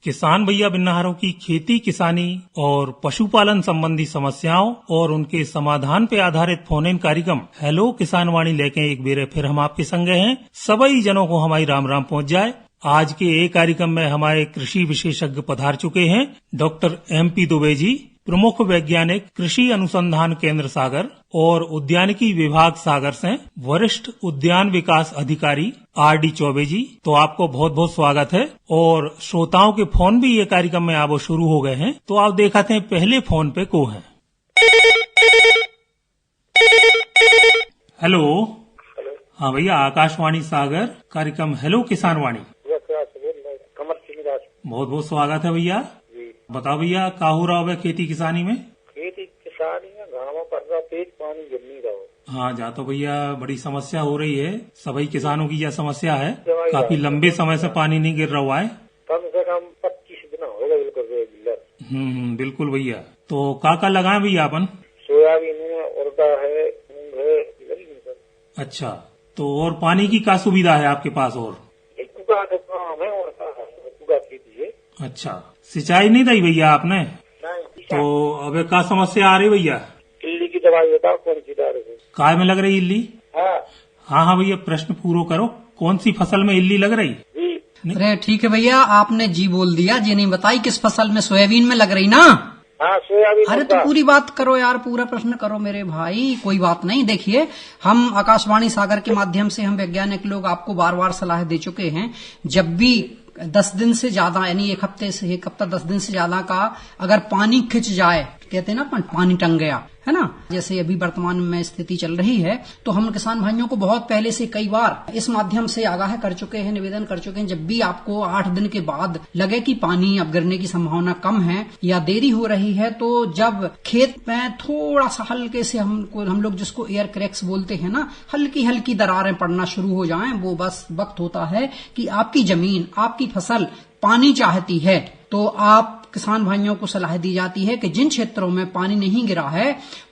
किसान भैया बिन्नाहारों की खेती किसानी और पशुपालन संबंधी समस्याओं और उनके समाधान पे आधारित फोन इन कार्यक्रम हेलो किसान वाणी लेके एक बेर फिर हम आपके संग हैं। सभी जनों को हमारी राम राम पहुंच जाए। आज के एक कार्यक्रम में हमारे कृषि विशेषज्ञ पधार चुके हैं। डॉक्टर MP दुबे जी, प्रमुख वैज्ञानिक कृषि अनुसंधान केंद्र सागर और उद्यानिकी विभाग सागर से वरिष्ठ उद्यान विकास अधिकारी RD चौबे जी। तो आपको बहुत बहुत स्वागत है। और श्रोताओं के फोन भी ये कार्यक्रम में अब शुरू हो गए हैं, तो आप देखाते हैं पहले फोन पे को है। हेलो। हाँ भैया, आकाशवाणी सागर कार्यक्रम हेलो किसान वाणी। बहुत बहुत स्वागत है भैया। बताओ भैया, का हो रहा है खेती किसानी में? खेती किसानी में गाँव पर रहा, तेज पानी गिर नहीं रहा। हाँ, जा तो भैया बड़ी समस्या हो रही है। सभी किसानों की यह समस्या है, काफी लंबे समय से पानी नहीं गिर रहा है। कम से कम 25 दिन हो गए बिल्कुल। बिल्कुल भैया। तो का लगाए भैया अपन? सोयाबीन है, उड़दा है, मूंग है, लगी नहीं सर। अच्छा, तो और पानी की क्या सुविधा है आपके पास? और खेती है। अच्छा, सिंचाई नहीं दी भैया आपने? नहीं। तो अब क्या समस्या आ रही भैया? इल्ली की दवाई बताओ, कौन सी डाल रही? काय में लग रही इल्ली? हाँ भैया, प्रश्न पूरा करो। कौन सी फसल में इल्ली लग रही? अरे ठीक है भैया, आपने जी बोल दिया, जी नहीं बताई किस फसल में। सोयाबीन में लग रही ना? हाँ, सोयाबीन। अरे तो पूरी बात करो यार, पूरा प्रश्न करो मेरे भाई। कोई बात नहीं, देखिए हम आकाशवाणी सागर के माध्यम से हम वैज्ञानिक लोग आपको बार बार सलाह दे चुके हैं। जब भी 10 दिन से ज्यादा, यानी एक हफ्ता 10 दिन से ज्यादा का अगर पानी खिंच जाए, कहते हैं ना पानी टंग गया, है ना, जैसे अभी वर्तमान में स्थिति चल रही है, तो हम किसान भाइयों को बहुत पहले से कई बार इस माध्यम से आगाह कर चुके हैं, निवेदन कर चुके हैं। जब भी आपको 8 दिन के बाद लगे कि पानी अब गिरने की संभावना कम है या देरी हो रही है, तो जब खेत में थोड़ा सा हल्के से हम लोग जिसको एयर क्रैक्स बोलते हैं ना, हल्की हल्की दरारें पड़ना शुरू हो जाएं, वो बस वक्त होता है कि आपकी जमीन, आपकी फसल पानी चाहती है। तो आप किसान भाइयों को सलाह दी जाती है कि जिन क्षेत्रों में पानी नहीं गिरा है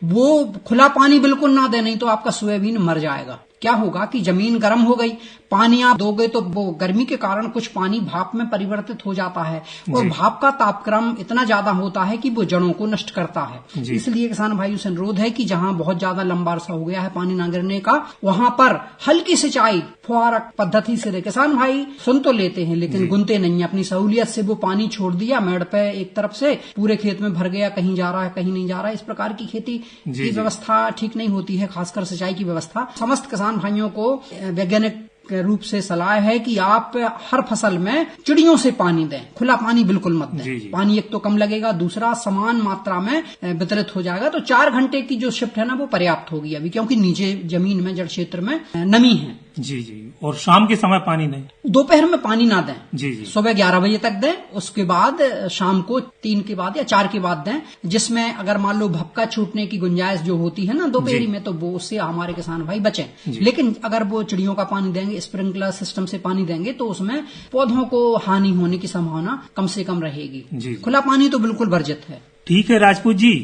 वो खुला पानी बिल्कुल ना दे, नहीं तो आपका सोयाबीन मर जाएगा। क्या होगा कि जमीन गर्म हो गई, पानी आप दोगे तो वो गर्मी के कारण कुछ पानी भाप में परिवर्तित हो जाता है, और भाप का तापक्रम इतना ज्यादा होता है कि वो जड़ों को नष्ट करता है। इसलिए किसान भाइयों से अनुरोध है कि जहां बहुत ज्यादा लंबा अरसा हो गया है पानी ना गिरने का, वहां पर हल्की सिंचाई फुहारा पद्धति से किसान भाई सुन तो लेते हैं लेकिन गुनते नहीं। अपनी सहूलियत से वो पानी छोड़ दिया मेड़ पे, एक तरफ से पूरे खेत में भर गया, कहीं जा रहा है कहीं नहीं जा रहा है। इस प्रकार की खेती की व्यवस्था ठीक नहीं होती है, खासकर सिंचाई की व्यवस्था। समस्त किसान भाइयों को वैज्ञानिक रूप से सलाह है कि आप हर फसल में चिड़ियों से पानी दें, खुला पानी बिल्कुल मत दें। पानी एक तो कम लगेगा, दूसरा समान मात्रा में वितरित हो जाएगा। तो 4 घंटे की जो शिफ्ट है ना, वो पर्याप्त होगी अभी, क्योंकि नीचे जमीन में, जड़ क्षेत्र में नमी है। जी। और शाम के समय पानी दें? दोपहर में पानी ना दें। जी। सुबह 11 बजे तक दें, उसके बाद शाम को 3 के बाद या 4 के बाद दें, जिसमें अगर मान लो भपका छूटने की गुंजाइश जो होती है ना दोपहरी में, तो वो उससे हमारे किसान भाई बचें। लेकिन अगर वो चिड़ियों का पानी देंगे, स्प्रिंकलर सिस्टम से पानी देंगे, तो उसमें पौधों को हानि होने की संभावना कम से कम रहेगी। खुला पानी तो बिल्कुल वर्जित है। ठीक है राजपूत जी।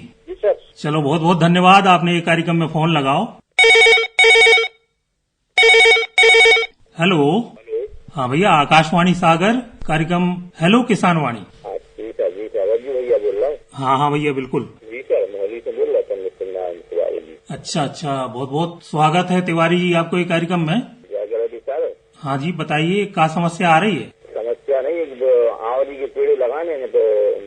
चलो बहुत बहुत धन्यवाद, आपने ये कार्यक्रम में फोन लगाओ। हेलो। हाँ भैया, आकाशवाणी सागर कार्यक्रम हेलो किसान वाणी। भैया बोल रहा हूँ। हाँ भैया बिल्कुल। जी सर, मोहाली से बोल रहा था मिस्टर नारायण तिवारी जी। अच्छा, बहुत बहुत स्वागत है तिवारी जी आपको ये कार्यक्रम में। सर हाँ जी, बताइए क्या समस्या आ रही है? समस्या नहीं, आंवली के पेड़ लगाने हैं, तो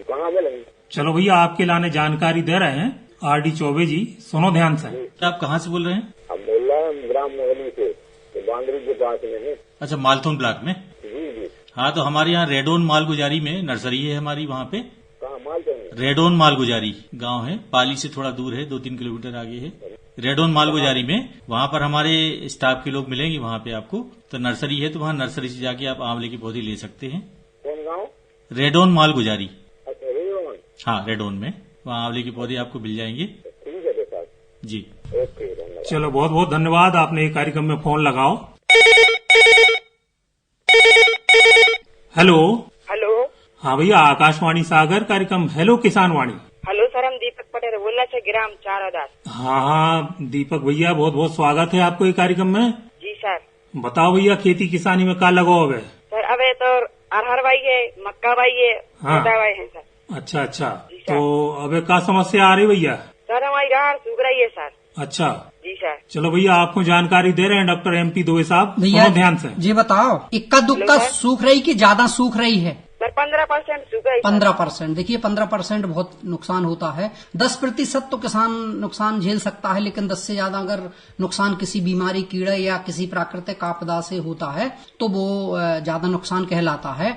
कहाँ मिलेंगे? चलो भैया, आपके लाने जानकारी दे रहे हैं RD चौबे जी, सुनो ध्यान से। आप कहाँ से बोल रहे हैं? हम बोल रहे हैं ग्राम मोहाली से, बांदरी के पास में है। अच्छा, मालथोन ब्लॉक में? जी। हाँ, तो हमारे यहाँ रेडोन मालगुजारी में नर्सरी है हमारी, वहाँ पे। कहाँ मालथोन? रेडोन मालगुजारी गांव है, पाली से थोड़ा दूर है, 2-3 किलोमीटर आगे है रेडोन मालगुजारी में। वहाँ पर हमारे स्टाफ के लोग मिलेंगे वहाँ पे आपको। तो नर्सरी है, तो वहाँ नर्सरी से जाके आप आंवले की पौधे ले सकते हैं। कौन गाँव? रेडोन मालगुजारी। अच्छा, रेडोन। हाँ, रेडोन में वहाँ आंवले के पौधे आपको मिल जाएंगे। ठीक है सर। जी, ओके, धन्यवाद। चलो बहुत बहुत धन्यवाद, आपने ये कार्यक्रम में फोन लगाओ। हेलो। हाँ भैया, आकाशवाणी सागर कार्यक्रम हेलो किसान वाणी। हेलो सर, हम दीपक पटेल बोल रहे थे, ग्राम चारोदास। हाँ दीपक भैया, बहुत बहुत स्वागत है आपको ये कार्यक्रम में। जी सर। बताओ भैया, खेती किसानी में क्या लगाओ? अब सर अब तो अरहर बाई है, मक्का बाई है, हाँ। आटा बाई है सर। अच्छा अच्छा। जी सर। तो अब क्या समस्या आ रही भैया? सर हमारी राहर सूख रही है सर। अच्छा जी सर। चलो भैया, आपको जानकारी दे रहे हैं डॉक्टर MP दुबे साहब, भैया सुनो ध्यान से। जी बताओ, इक्का दुक्का हेलो सर। सूख रही कि ज्यादा सूख रही है? सर 15% सूख रही। 15%। देखिए 15% बहुत नुकसान होता है। 10% तो किसान नुकसान झेल सकता है, लेकिन 10 से ज्यादा अगर नुकसान किसी बीमारी, कीड़े या किसी प्राकृतिक आपदा से होता है तो वो ज्यादा नुकसान कहलाता है।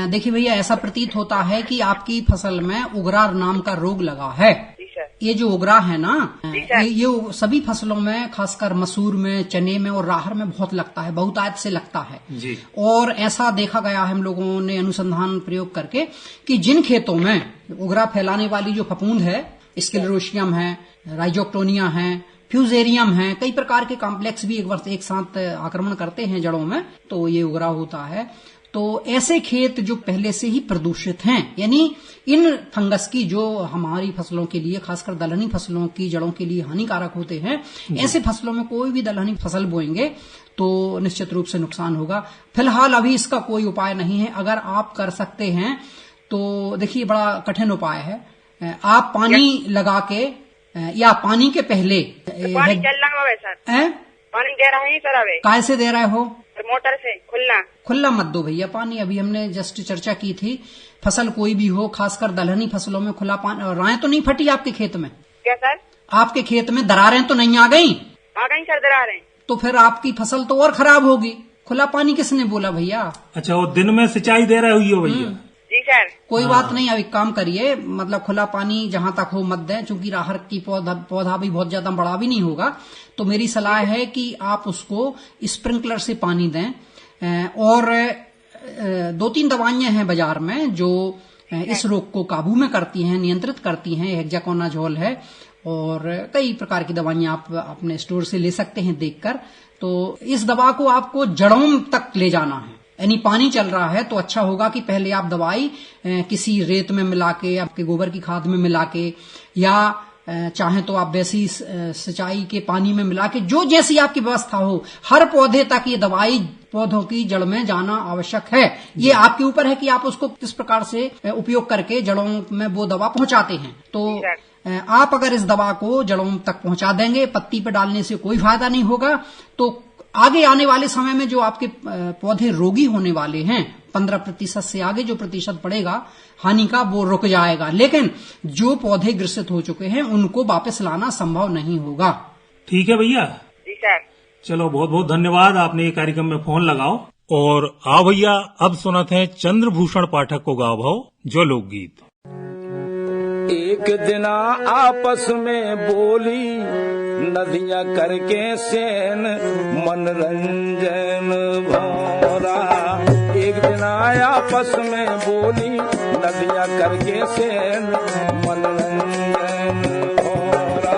देखिए भैया, ऐसा प्रतीत होता है कि आपकी फसल में उगरा नाम का रोग लगा है। जी सर। ये जो उगरा है ना, जी सर। ये सभी फसलों में, खासकर मसूर में, चने में और राहर में बहुत लगता है, बहुतायत से लगता है जी। और ऐसा देखा गया है हम लोगों ने अनुसंधान प्रयोग करके कि जिन खेतों में उगरा फैलाने वाली जो फफूंद है, स्क्लेरोशियम है, राइजोक्टोनिया है, फ्यूजेरियम है, कई प्रकार के कॉम्प्लेक्स भी एक साथ आक्रमण करते हैं जड़ों में, तो ये उगरा होता है। तो ऐसे खेत जो पहले से ही प्रदूषित हैं, यानी इन फंगस की जो हमारी फसलों के लिए, खासकर दलहनी फसलों की जड़ों के लिए हानिकारक होते हैं, ऐसे फसलों में कोई भी दलहनी फसल बोएंगे तो निश्चित रूप से नुकसान होगा। फिलहाल अभी इसका कोई उपाय नहीं है। अगर आप कर सकते हैं तो देखिए, बड़ा कठिन उपाय है। आप पानी लगा के या पानी के पहले पानी चल रहा है सर। पानी दे रहा है सर। अभी कैसे दे रहे हो? मोटर से खुला मत दो भैया पानी। अभी हमने जस्ट चर्चा की थी, फसल कोई भी हो, खासकर दलहनी फसलों में खुला पानी। और राय तो नहीं फटी आपके खेत में? क्या सर? आपके खेत में दरारें तो नहीं आ गई? आ गई सर दरारें। तो फिर आपकी फसल तो और खराब होगी। खुला पानी किसने बोला भैया? अच्छा, वो दिन में सिंचाई दे रहे हुई हो भैया? जी सर। कोई बात नहीं, अब एक काम करिए, मतलब खुला पानी जहां तक हो मत दें, क्योंकि राहर की पौधा भी बहुत ज्यादा बड़ा भी नहीं होगा। तो मेरी सलाह है कि आप उसको स्प्रिंकलर से पानी दें। और 2-3 दवाइयां हैं बाजार में जो इस रोग को काबू में करती हैं, नियंत्रित करती हैं। हेक्साकोनाजोल है और कई प्रकार की दवाइयां आप अपने स्टोर से ले सकते हैं देखकर। तो इस दवा को आपको जड़ों तक ले जाना है, यानी पानी चल रहा है तो अच्छा होगा कि पहले आप दवाई किसी रेत में मिला के, आपके गोबर की खाद में मिला के, या चाहे तो आप वैसी सिंचाई के पानी में मिला के, जो जैसी आपकी व्यवस्था हो, हर पौधे तक ये दवाई पौधों की जड़ में जाना आवश्यक है। ये आपके ऊपर है कि आप उसको किस प्रकार से उपयोग करके जड़ों में वो दवा पहुंचाते हैं। तो आप अगर इस दवा को जड़ों तक पहुंचा देंगे, पत्ती पे डालने से कोई फायदा नहीं होगा, तो आगे आने वाले समय में जो आपके पौधे रोगी होने वाले हैं, 15% से आगे जो प्रतिशत पड़ेगा हानि का, वो रुक जाएगा। लेकिन जो पौधे ग्रसित हो चुके हैं उनको वापस लाना संभव नहीं होगा। ठीक है भैया। जी सर। चलो, बहुत बहुत धन्यवाद, आपने ये कार्यक्रम में फोन लगाओ। और आओ भैया, अब सुनते हैं चंद्रभूषण पाठक को गाओ भाव जो लोकगीत। एक दिन आपस में बोली नदियां करके सेन मनरंजन भौरा। एक दिन आपस में बोली नदियां करके सेन मनरंजन भौरा।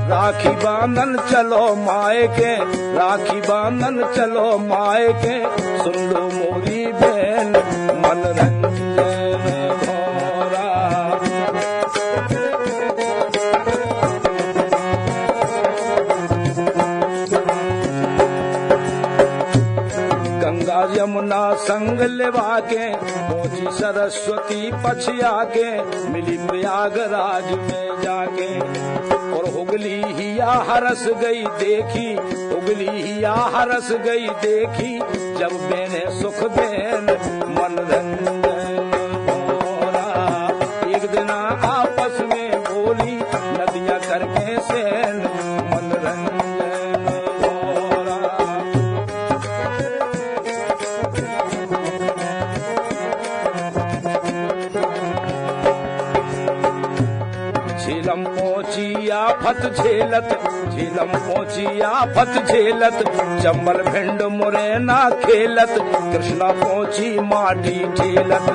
राखी बांधन चलो माए के, राखी बांधन चलो माए के, सुन लो मोरी बहन मनरंजन भौरा। गंगा यमुना संग लेवा के, पहुंची सरस्वती पछिया के, मिली प्रयागराज में जाके। और हुगली हिया हरस गई देखी, हुगली हिया हरस गई देखी, जब बेने सुख बेन मनरंजन भौरा। एक दिन आपस में बोली नदियां करके सेन मनरंजन भौरा। झेलम पहुंची आफत झेलत, झेलम पहुंची आफत झेलत, चंबल भिंड मुरैना खेलत, कृष्णा पहुंची माटी ठेलत।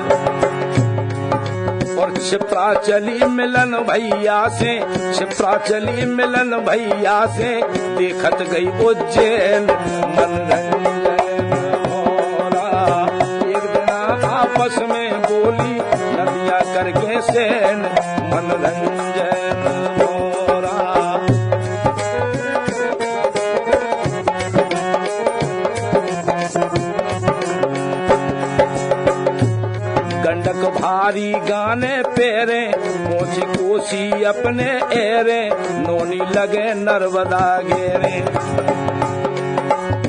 और छिपरा चली मिलन भैया से, छिपरा चली मिलन भैया से, देखत गई उज्जैन मनरंजन भौरा। एक दिन आपस में बोली नदियां करके सेन मनरंजन भौरा। गाने पेरे मोची कोसी अपने एरे नोनी लगे नर्मदा घेरे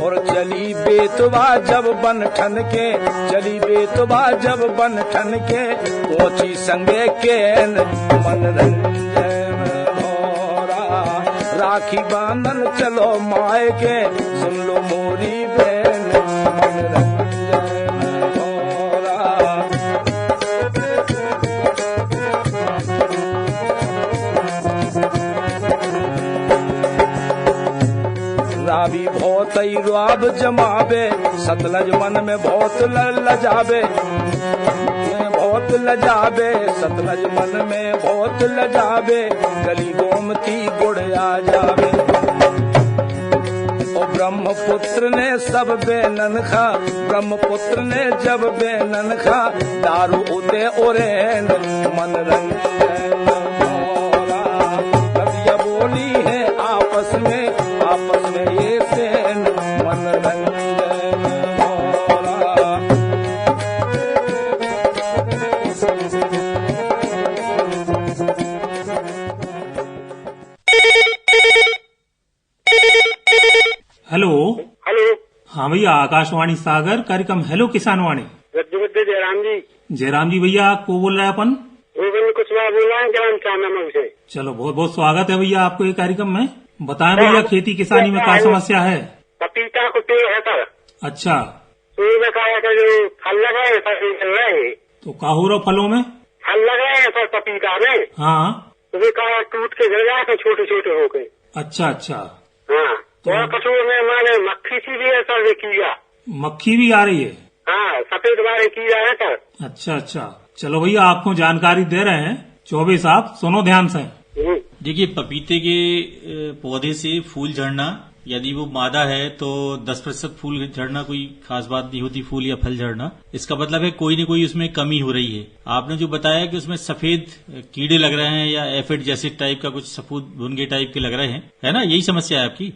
और चली बेतवा जब बन ठन के चली बेतवा जब बन ठन के पहुंची संगे के मनरंजन भोरा राखी बांधन चलो माए के सुन लो मोरी बहन मनरंजन भोरा रावी बहुत राब जमावे सतलज मन में बहुत लजावे बहुत लजावे सतलज मन में बहुत लजावे गली गोमती गुड़ आ जावे और ब्रह्मपुत्र ने सब बेनन खा ब्रह्मपुत्र ने जब बेनन खा दारू उदे ओरेन मनरंजन भोरा कविया बोली है आपस में ये सेन मनरंजन भोरा हेलो हेलो। हाँ भैया, आकाशवाणी सागर कार्यक्रम हेलो किसान वाणी। जयराम जी। जयराम जी भैया, को बोल रहे हैं अपन? कुशवाहा बोल रहा है ग्राम से। चलो, बहुत बहुत स्वागत है भैया आपको ये कार्यक्रम में। बताएं भैया, खेती किसानी में क्या समस्या है? पपीता को पेड़ है सर। अच्छा, तो जो फल लगाए चल रहे हैं। तो क्या हो रहा फलों में? फल लगाए हैं सर पपीता में। हाँ, तो वे कहा टूट के गिर जाते छोटे छोटे होके। अच्छा अच्छा। हाँ, और कचोर में हमारे मक्खी सी भी है सर, वे कीड़ा। मक्खी भी आ रही है? हाँ, सफेद वाले कीड़ा है सर। अच्छा अच्छा, चलो भैया आपको जानकारी दे रहे हैं। चौबे साहब सुनो ध्यान से। देखिए, पपीते के पौधे से फूल झड़ना, यदि वो मादा है तो 10% फूल झड़ना कोई खास बात नहीं होती, फूल या फल झड़ना। इसका मतलब है कोई न कोई उसमें कमी हो रही है। आपने जो बताया कि उसमें सफेद कीड़े लग रहे हैं या एफिड जैसे टाइप का कुछ सफेद भुनगे टाइप के लग रहे हैं, है ना? यही समस्या है आपकी?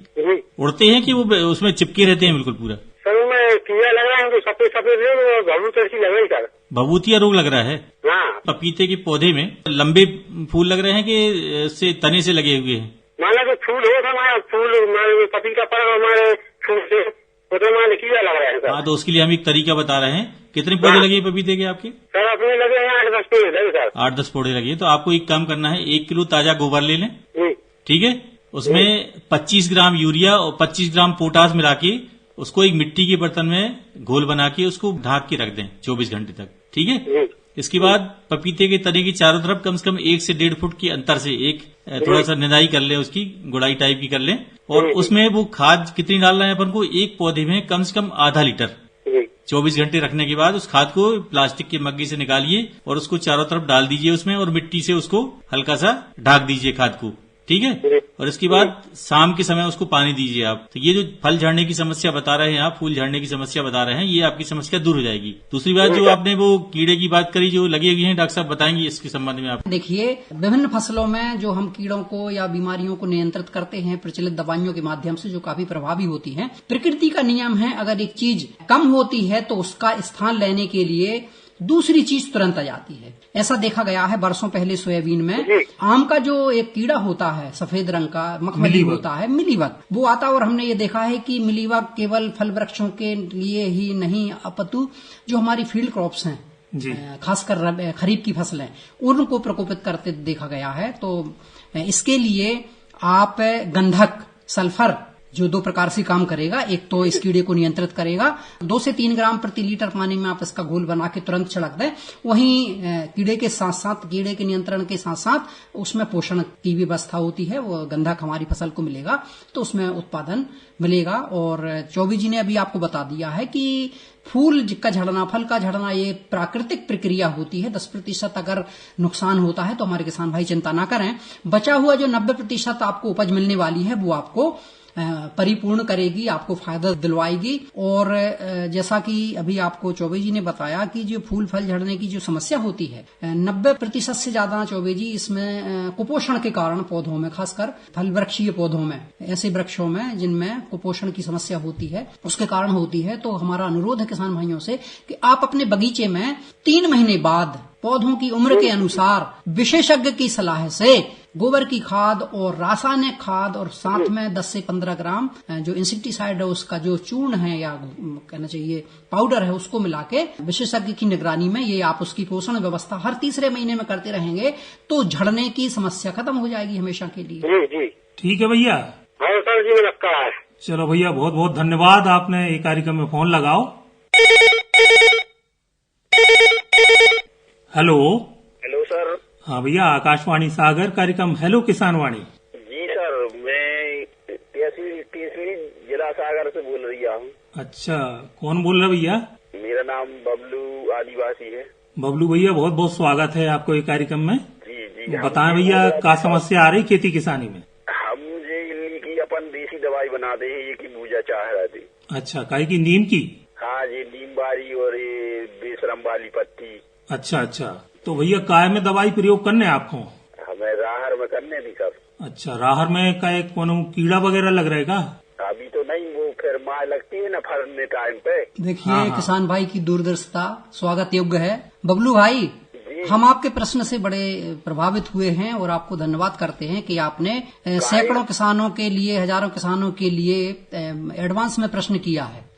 उड़ते हैं कि वो उसमें चिपके रहते हैं बिल्कुल पूरा? सर में कीड़ा लग रहा है तो सफेद सफेद भभूतिया सी लग रही सर। भभूतिया रोग लग रहा है? हाँ। पपीते के पौधे में लंबे फूल लग रहे हैं कि से तने से लगे हुए हैं? माना कि फूल हो हमारा फूल पपीता पर हमारे फूल से तो कीड़ा लग रहा है सर। हाँ, तो उसके लिए हम एक तरीका बता रहे हैं। कितने पौधे लगे हैं पपीते के आपके? सर अपने लगे हैं 8-10 पौधे लगे सर। 8-10 पौधे लगे। तो आपको एक काम करना है, 1 किलो ताजा गोबर ले लें, ठीक है? उसमें 25 ग्राम यूरिया और 25 ग्राम पोटास मिला के उसको एक मिट्टी के बर्तन में घोल बना के उसको ढाक के रख दें 24 घंटे तक, ठीक है? इसके बाद पपीते के तने की चारों तरफ कम से कम 1 से 1.5 फुट के अंतर से एक थोड़ा सा निदाई कर लें, उसकी गुड़ाई टाइप की कर लें। और उसमें वो खाद कितनी डालना है अपन को? एक पौधे में कम से कम आधा लीटर। 24 घंटे रखने के बाद उस खाद को प्लास्टिक के मग्गे से निकालिए और उसको चारों तरफ डाल दीजिए उसमें, और मिट्टी से उसको हल्का सा ढाक दीजिए खाद को, ठीक है? और इसके बाद शाम के समय उसको पानी दीजिए आप। तो ये जो फल झड़ने की समस्या बता रहे हैं आप, फूल झड़ने की समस्या बता रहे हैं, ये आपकी समस्या दूर हो जाएगी। दूसरी बात, जो आपने वो कीड़े की बात करी जो लगे हुए हैं, डॉक्टर साहब बताएंगे इसके संबंध में आप? देखिए, विभिन्न फसलों में जो हम कीड़ों को या बीमारियों को नियंत्रित करते हैं प्रचलित दवाइयों के माध्यम से, जो काफी प्रभावी होती हैं। प्रकृति का नियम है, अगर एक चीज कम होती है तो उसका स्थान लेने के लिए दूसरी चीज तुरंत आ जाती है। ऐसा देखा गया है वर्षों पहले सोयाबीन में। आम का जो एक कीड़ा होता है सफेद रंग का, मखमली होता है, मिलीबग, वो आता है। और हमने ये देखा है कि मिलीबग केवल फल वृक्षों के लिए ही नहीं, अपितु जो हमारी फील्ड क्रॉप्स हैं, खासकर खरीफ की फसलें, उनको प्रकोपित करते देखा गया है। तो इसके लिए आप गंधक, सल्फर, जो 2 प्रकार से काम करेगा। एक तो इस कीड़े को नियंत्रित करेगा, 2 से 3 ग्राम प्रति लीटर पानी में आप इसका घोल बना के तुरंत छिड़क दें। वहीं कीड़े के साथ साथ, कीड़े के नियंत्रण के साथ साथ उसमें पोषण की व्यवस्था होती है। वो गंधक हमारी फसल को मिलेगा तो उसमें उत्पादन मिलेगा। और चौबे जी ने अभी आपको बता दिया है कि फूल का झड़ना, फल का झड़ना, ये प्राकृतिक प्रक्रिया होती है। 10% अगर नुकसान होता है तो हमारे किसान भाई चिंता ना करें। बचा हुआ जो 90% आपको उपज मिलने वाली है, वो आपको परिपूर्ण करेगी, आपको फायदा दिलवाएगी। और जैसा कि अभी आपको चौबे जी ने बताया कि जो फूल फल झड़ने की जो समस्या होती है 90% से ज्यादा चौबे जी इसमें कुपोषण के कारण पौधों में, खासकर फल वृक्षीय पौधों में, ऐसे वृक्षों में जिनमें कुपोषण की समस्या होती है, उसके कारण होती है। तो हमारा अनुरोध है किसान भाइयों से कि आप अपने बगीचे में 3 महीने बाद पौधों की उम्र के अनुसार विशेषज्ञ की सलाह से गोबर की खाद और रासायनिक खाद और साथ में 10 से 15 ग्राम जो इंसेक्टिसाइड है उसका जो चूर्ण है या कहना चाहिए पाउडर है उसको मिला के विशेषज्ञ की निगरानी में ये आप उसकी पोषण व्यवस्था हर तीसरे महीने में करते रहेंगे तो झड़ने की समस्या खत्म हो जाएगी हमेशा के लिए। जी जी ठीक है भैया। हाँ सर जी नमस्कार। चलो भैया बहुत बहुत धन्यवाद, आपने ये कार्यक्रम में फोन लगाओ। हेलो। Hello sir. हाँ भैया, आकाशवाणी सागर कार्यक्रम हेलो किसान वाणी। जी सर, मैं तहसील जिला सागर से बोल रही हूँ। अच्छा, कौन बोल रहा भैया? मेरा नाम बबलू आदिवासी है। बबलू भैया बहुत बहुत स्वागत है आपको ये कार्यक्रम में। जी जी। बताएं भैया, क्या समस्या आ रही खेती किसानी में? हम की अपन देसी दवाई बनाते हैं, ये की पूजा चाह रहे थे। अच्छा, काहे की? नीम की? हाँ जी, नीम वाली और ये बेशरम वाली पत्ती। अच्छा अच्छा, तो भैया काय में दवाई प्रयोग करने आपको? हमें राहर में करने दी सर। अच्छा, राहर में काय कोनो कीड़ा वगैरह लग रहेगा? अभी तो नहीं, वो फिर मार लगती है ना फरने टाइम पे। देखिए किसान भाई की दूरदर्शिता स्वागत योग्य है। बबलू भाई, हम आपके प्रश्न से बड़े प्रभावित हुए हैं और आपको धन्यवाद करते हैं कि आपने सैकड़ों किसानों के लिए, हजारों किसानों के लिए एडवांस में प्रश्न किया है।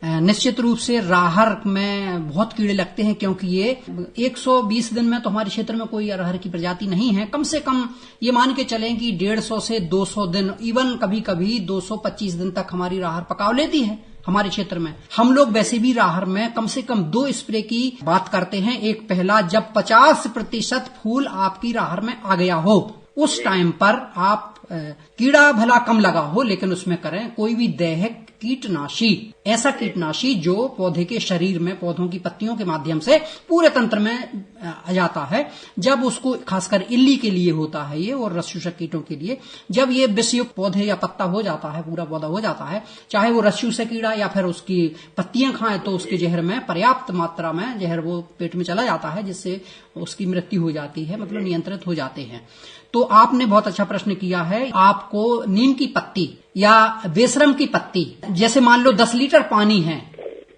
निश्चित रूप से राहर में बहुत कीड़े लगते हैं क्योंकि ये 120 दिन में तो हमारे क्षेत्र में कोई अरहर की प्रजाति नहीं है। कम से कम ये मान के चलें कि 150 से 200 दिन, इवन कभी कभी 225 दिन तक हमारी राहर पकाव लेती है हमारे क्षेत्र में। हम लोग वैसे भी राहर में कम से कम 2 स्प्रे की बात करते हैं। एक पहला, जब 50% फूल आपकी राहर में आ गया हो उस टाइम पर आप कीड़ा भला कम लगा हो लेकिन उसमें करें कोई भी दैहिक कीटनाशी, ऐसा कीटनाशी जो पौधे के शरीर में, पौधों की पत्तियों के माध्यम से पूरे तंत्र में आ जाता है। जब उसको, खासकर इल्ली के लिए होता है ये और रस्यूषक कीटों के लिए, जब ये विषयुक्त पौधे या पत्ता हो जाता है, पूरा पौधा हो जाता है, चाहे वो रस्यूषक कीड़ा या फिर उसकी पत्तियां खाएं, तो उसके जहर में पर्याप्त मात्रा में जहर वो पेट में चला जाता है जिससे उसकी मृत्यु हो जाती है, मतलब नियंत्रित हो जाते हैं। तो आपने बहुत अच्छा प्रश्न किया है। आपको नीम की पत्ती या बेशरम की पत्ती, जैसे मान लो 10 लीटर पानी है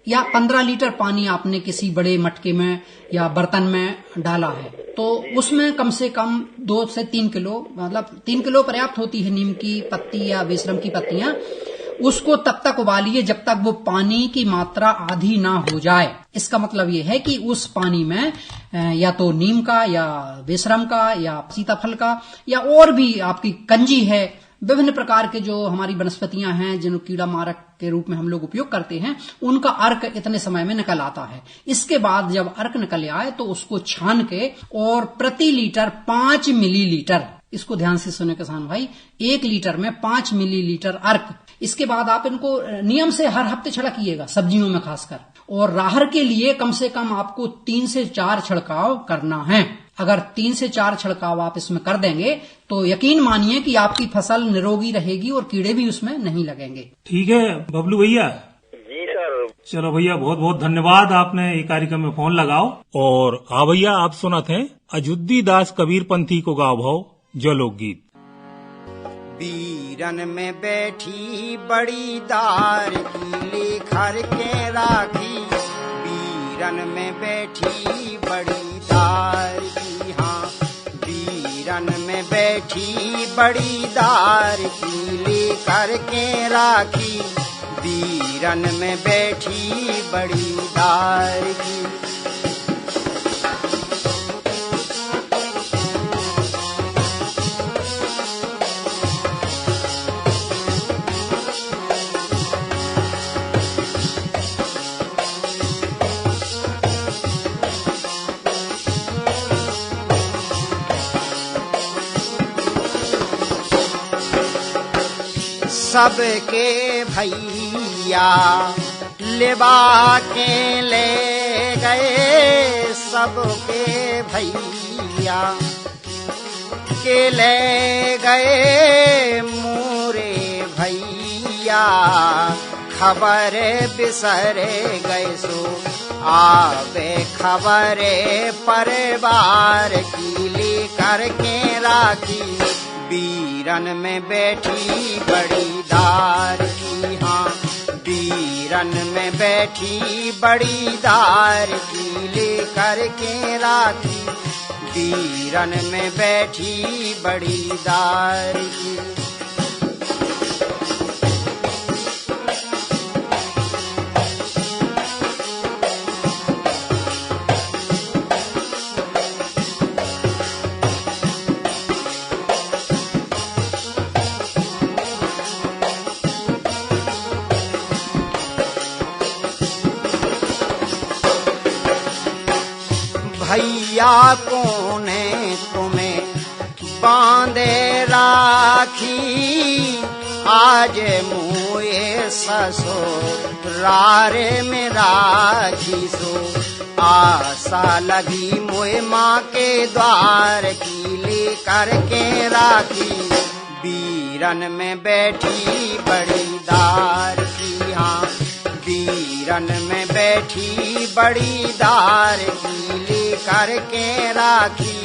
या 15 लीटर पानी आपने किसी बड़े मटके में या बर्तन में डाला है, तो उसमें कम से कम 2 से 3 किलो, मतलब 3 किलो पर्याप्त होती है नीम की पत्ती या बेशरम की पत्तियां। उसको तब तक उबालिए जब तक वो पानी की मात्रा आधी ना हो जाए। इसका मतलब ये है कि उस पानी में या तो नीम का या बेशरम का या सीताफल का या और भी आपकी कंजी है, विभिन्न प्रकार के जो हमारी वनस्पतियां हैं जिन कीड़ा मारक के रूप में हम लोग उपयोग करते हैं, उनका अर्क इतने समय में निकल आता है। इसके बाद जब अर्क निकल आए तो उसको छान के और प्रति लीटर 5 मिलीलीटर, इसको ध्यान से सुने किसान भाई, 1 लीटर में 5 मिलीलीटर अर्क। इसके बाद आप इनको नियम से हर हफ्ते छिड़किएगा, सब्जियों में खासकर। और राहर के लिए कम से कम आपको 3 से 4 छिड़काव करना है। अगर 3 से 4 छिड़काव आप इसमें कर देंगे तो यकीन मानिए कि आपकी फसल निरोगी रहेगी और कीड़े भी उसमें नहीं लगेंगे। ठीक है बबलू भैया। जी सर। चलो भैया बहुत बहुत धन्यवाद, आपने ये कार्यक्रम में फोन लगाओ। और हाँ भैया, आप सुनत हैं अयोध्या दास कबीर पंथी को गाओ भाव जो लोकगीत। बीरन में बैठी बड़ी दार कीले खर के राखी, बीरन में बैठी बड़ी दार की, हाँ बीरन में बैठी बड़ी दार कीले कर के राखी, बीरन में बैठी बड़ी दार की। सबके भैया लेवा के ले गए, सबके भैया के ले गए मोरे भैया भैया खबरे बिसरे गए सो आवे खबरे परिवार की लेकर के राखी बीरन में बैठी बड़ी दार की हाँ बीरन में बैठी बड़ी दार की लेकर के राखी बीरन में बैठी बड़ी दार की। भैया कोने तुम्हें बांधे राखी आज मुए ससुरारे में राखी सो आशा लगी मोए माँ के द्वार की लेकर के राखी बीरन में बैठी बड़ी दार की हाँ बीरन में बैठी बड़ी दार की लेकर के राखी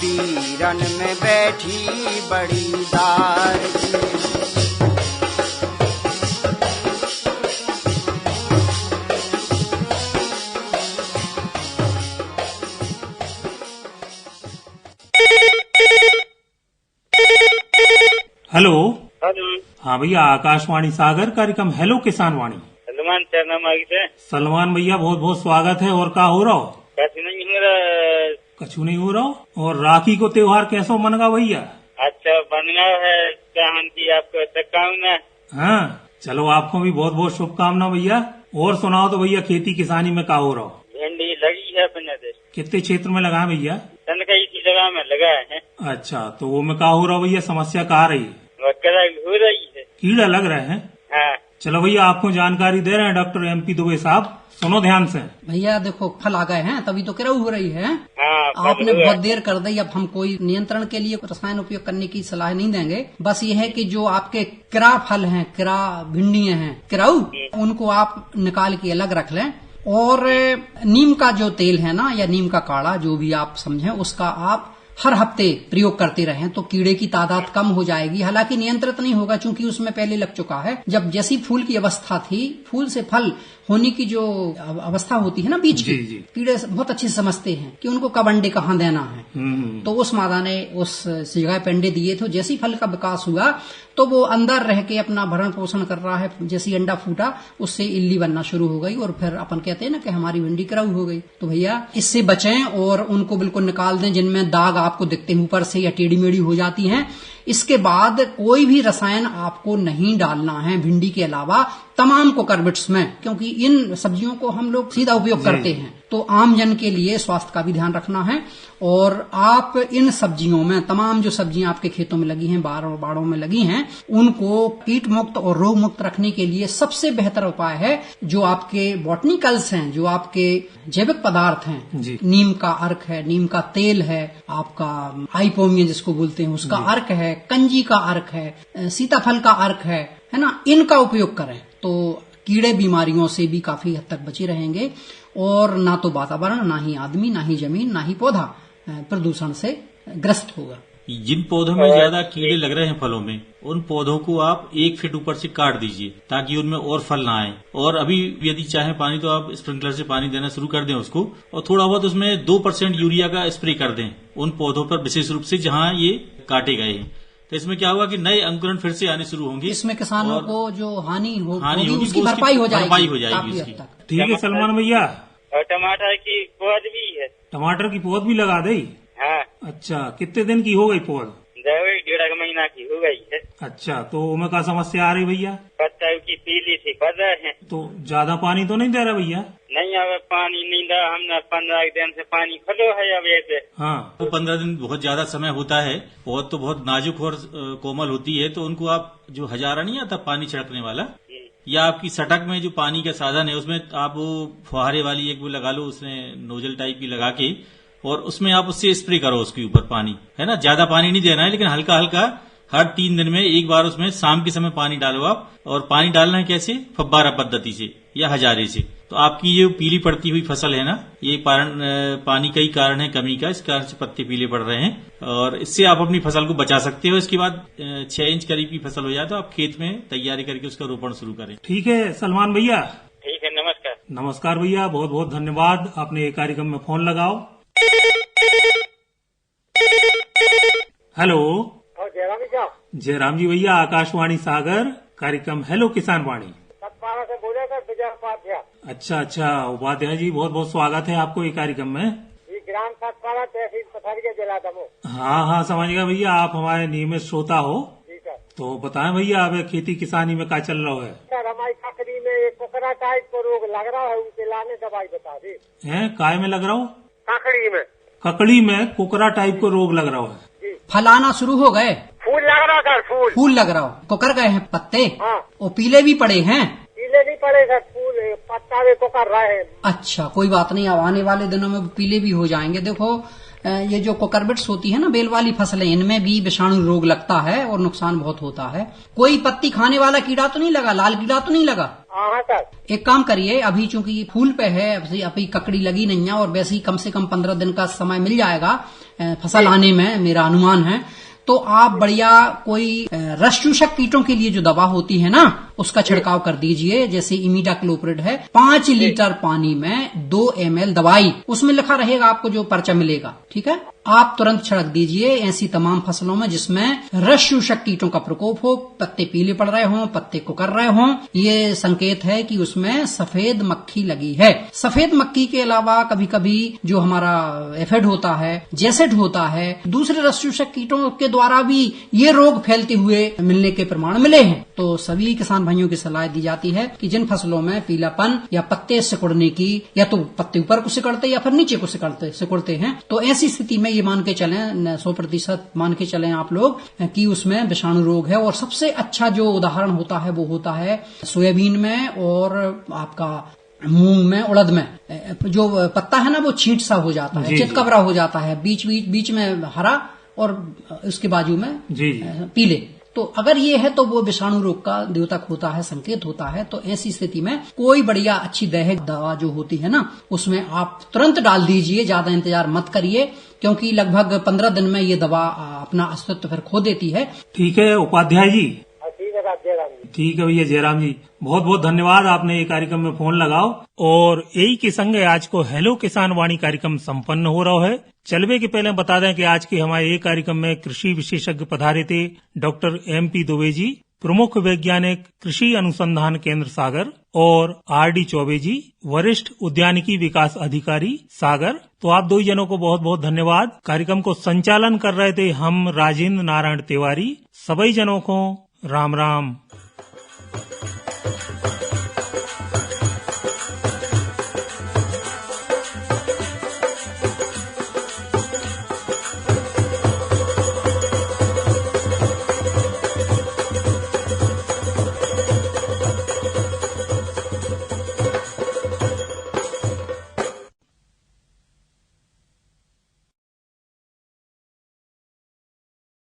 बीरन में बैठी बड़ी दार की। Hello hello. हाँ भैया, आकाशवाणी सागर कार्यक्रम हेलो किसान वाणी। सलमान भैया बहुत बहुत स्वागत है। और का हो रहा हो? कछु नहीं हो रहा। और राखी को त्योहार कैसो मनगा भैया? अच्छा बनगा है की आपको शुभकामना। हाँ चलो, आपको भी बहुत बहुत शुभकामना भैया। और सुनाओ तो भैया, खेती किसानी में का हो रहा हो? भिंडी लगी है अपने देश। कितने क्षेत्र में लगा है भैया? कई की जगह में लगा है। अच्छा, तो वो में का हो रहा भैया? समस्या कहाँ रही? हो रही है, कीड़ा लग रहे हैं। हाँ। चलो भैया, आपको जानकारी दे रहे हैं डॉक्टर MP दुबे साहब, सुनो ध्यान से। भैया देखो, फल आ गए हैं तभी तो किराऊ हो रही है। हाँ, आपने बहुत देर कर दी। अब हम कोई नियंत्रण के लिए रसायन उपयोग करने की सलाह नहीं देंगे। बस ये है कि जो आपके किरा फल हैं, किरा भिंडियां हैं, किराऊ, उनको आप निकाल के अलग रख लें। और नीम का जो तेल है ना, या नीम का काढ़ा, जो भी आप समझें, उसका आप हर हफ्ते प्रयोग करते रहें तो कीड़े की तादाद कम हो जाएगी। हालांकि नियंत्रित नहीं होगा, चूंकि उसमें पहले लग चुका है। जब जैसी फूल की अवस्था थी, फूल से फल होने की जो अवस्था होती है ना बीच की, कीड़े बहुत अच्छे से समझते हैं कि उनको कब अंडे कहाँ देना है। तो उस मादा ने उस जगह पे अंडे दिए थे। जैसी फल का विकास हुआ तो वो अंदर रह के अपना भरण पोषण कर रहा है। जैसी अंडा फूटा, उससे इल्ली बनना शुरू हो गई और फिर अपन कहते हैं ना कि हमारी भिंडी किराऊ हो गई। तो भैया इससे बचें और उनको बिल्कुल निकाल दें जिनमें दाग आपको दिखते हैं ऊपर से या टेढ़ी मेढ़ी हो जाती हैं। इसके बाद कोई भी रसायन आपको नहीं डालना है भिंडी के अलावा तमाम कोकरबिट्स में, क्योंकि इन सब्जियों को हम लोग सीधा उपयोग करते हैं। तो आम जन के लिए स्वास्थ्य का भी ध्यान रखना है। और आप इन सब्जियों में, तमाम जो सब्जियां आपके खेतों में लगी हैं, बाड़ों में लगी हैं, उनको कीट मुक्त और रोग मुक्त रखने के लिए सबसे बेहतर उपाय है जो आपके बॉटनिकल्स हैं, जो आपके जैविक पदार्थ हैं। नीम का अर्क है, नीम का तेल है, आपका आइपोमिया जिसको बोलते हैं उसका अर्क है, कंजी का अर्क है, सीताफल का अर्क है ना। इनका उपयोग करें तो कीड़े बीमारियों से भी काफी हद तक बचे रहेंगे। और ना तो वातावरण, ना ही आदमी, ना ही जमीन, ना ही पौधा प्रदूषण से ग्रस्त होगा। जिन पौधों में ज्यादा कीड़े लग रहे हैं फलों में, उन पौधों को आप 1 फीट ऊपर से काट दीजिए ताकि उनमें और फल ना आए। और अभी यदि चाहे पानी तो आप स्प्रिंकलर से पानी देना शुरू कर दें उसको, और थोड़ा बहुत उसमें 2% यूरिया का स्प्रे कर दें उन पौधों पर, विशेष रूप से जहाँ ये काटे गए हैं। तो इसमें क्या होगा कि नए अंकुरण फिर से आने शुरू होंगे। इसमें किसानों को जो हानि होगी उसकी भरपाई हो जाएगी उसकी। ठीक है सलमान भैया। और टमाटर की पौध भी है। टमाटर की पौध भी लगा दी? हाँ। अच्छा, कितने दिन की हो गई पौध? 1.5 महीना की हो गई है। अच्छा, तो उनमें क्या समस्या आ रही भैया? पत्ता की पीली सी पौधा है। तो ज्यादा पानी तो नहीं दे रहा भैया? नहीं, अब पानी नहीं दे, हमने 15 दिन से पानी खलो है अब ये। हाँ, तो 15 दिन बहुत ज्यादा समय होता है। पौध तो बहुत नाजुक और कोमल होती है, तो उनको आप जो हजारा नहीं आता पानी छिड़कने वाला, या आपकी सटक में जो पानी का साधन है उसमें आप वो फुहारे वाली एक वो लगा लो, उसमें नोजल टाइप की लगा के, और उसमें आप उससे स्प्रे करो उसके ऊपर पानी, है ना। ज्यादा पानी नहीं देना है, लेकिन हल्का हल्का हर 3 दिन में एक बार उसमें शाम के समय पानी डालो आप। और पानी डालना है कैसे? फव्वारा पद्धति से या हजारे से। तो आपकी ये पीली पड़ती हुई फसल है ना, ये पानी का ही कारण है कमी का, इस कारण से पत्ते पीले पड़ रहे हैं और इससे आप अपनी फसल को बचा सकते हो। इसके बाद 6 इंच करीब की फसल हो जाए तो आप खेत में तैयारी करके उसका रोपण शुरू करें। ठीक है सलमान भैया। ठीक है, नमस्कार। नमस्कार भैया, बहुत बहुत धन्यवाद, आपने ये कार्यक्रम में फोन लगाओ। हेलो जयराम जी भैया, आकाशवाणी सागर, कार्यक्रम हेलो किसान वाणी। से बोले थे विजय उपाध्याय। अच्छा उपाध्याय जी, बहुत बहुत स्वागत है आपको ये कार्यक्रम में। ये ग्राम सतपाड़ा तहसील पथरिया जिला दमोह। हाँ समझ गया भैया, आप हमारे नियमित श्रोता हो। ठीक है, तो बताएं भैया, अब खेती किसानी में क्या चल रहा है? सर हमारी ककड़ी में एक कोकरा टाइप को रोग लग रहा है, उनके लाने दवाई बता दी। काय में लग रहा हो? ककड़ी में कोकरा टाइप को रोग लग रहा है। फलाना शुरू हो गए? फूल लग रहा सर, फूल लग रहा हो, कोकर गए हैं पत्ते? हाँ। और पीले भी पड़े हैं? पीले नहीं पड़े सर, फूल पत्ता भी कोकर रहे हैं। अच्छा कोई बात नहीं, अब आने वाले दिनों में पीले भी हो जाएंगे। देखो ये जो कोकरबिट्स होती है ना, बेल वाली फसलें, इनमें भी विषाणु रोग लगता है और नुकसान बहुत होता है। कोई पत्ती खाने वाला कीड़ा तो नहीं लगा, लाल कीड़ा तो नहीं लगा? हाँ सर। एक काम करिए, अभी चूंकि फूल पे है, अभी ककड़ी लगी नहीं है और वैसे ही कम से कम 15 दिन का समय मिल जाएगा फसल आने में, मेरा अनुमान है। तो आप बढ़िया कोई रस चूषक कीटों के लिए जो दवा होती है ना, उसका छिड़काव कर दीजिए। जैसे इमिडाक्लोप्रिड है, 5 लीटर पानी में 2 ml दवाई, उसमें लिखा रहेगा आपको जो पर्चा मिलेगा, ठीक है, आप तुरंत छिड़क दीजिए ऐसी तमाम फसलों में जिसमें रस चूषक कीटों का प्रकोप हो, पत्ते पीले पड़ रहे हों, पत्ते कुकर रहे हों। ये संकेत है कि उसमें सफेद मक्खी लगी है। सफेद मक्खी के अलावा कभी कभी जो हमारा एफिड होता है, जेसिड होता है, दूसरे रस चूषक कीटों के द्वारा भी ये रोग फैलते हुए मिलने के प्रमाण मिले हैं। तो सभी किसान भाइयों की सलाह दी जाती है कि जिन फसलों में पीलापन या पत्ते सिकुड़ने की, या तो पत्ते ऊपर को सिकुड़ते या फिर नीचे को सिकुड़ते हैं, तो ऐसी स्थिति में ये मान के चलें, 100% मान के चलें आप लोग कि उसमें विषाणु रोग है। और सबसे अच्छा जो उदाहरण होता है वो होता है सोयाबीन में और आपका मूंग में, उड़द में। जो पत्ता है ना वो छींट सा हो जाता है, चितकबरा हो जाता है, बीच में हरा और उसके बाजू में पीले। तो अगर ये है तो वो विषाणु रोग का द्योतक होता है, संकेत होता है। तो ऐसी स्थिति में कोई बढ़िया अच्छी दैहिक दवा जो होती है ना, उसमें आप तुरंत डाल दीजिए, ज्यादा इंतजार मत करिए, क्योंकि लगभग 15 दिन में ये दवा अपना अस्तित्व फिर खो देती है। ठीक है उपाध्याय जी। ठीक है भैया जयराम जी, बहुत बहुत धन्यवाद, आपने ये कार्यक्रम में फोन लगाओ। और यही के संग आज को हेलो किसान वाणी कार्यक्रम संपन्न हो रहा है। चलवे के पहले बता दें कि आज के हमारे ये कार्यक्रम में कृषि विशेषज्ञ पधारे थे डॉक्टर MP दुबे जी, प्रमुख वैज्ञानिक कृषि अनुसंधान केंद्र सागर, और RD चौबे जी, वरिष्ठ उद्यानिकी विकास अधिकारी सागर। तो आप दो जनों को बहुत बहुत धन्यवाद। कार्यक्रम को संचालन कर रहे थे हम राजेंद्र नारायण तिवारी। सभी जनों को राम राम।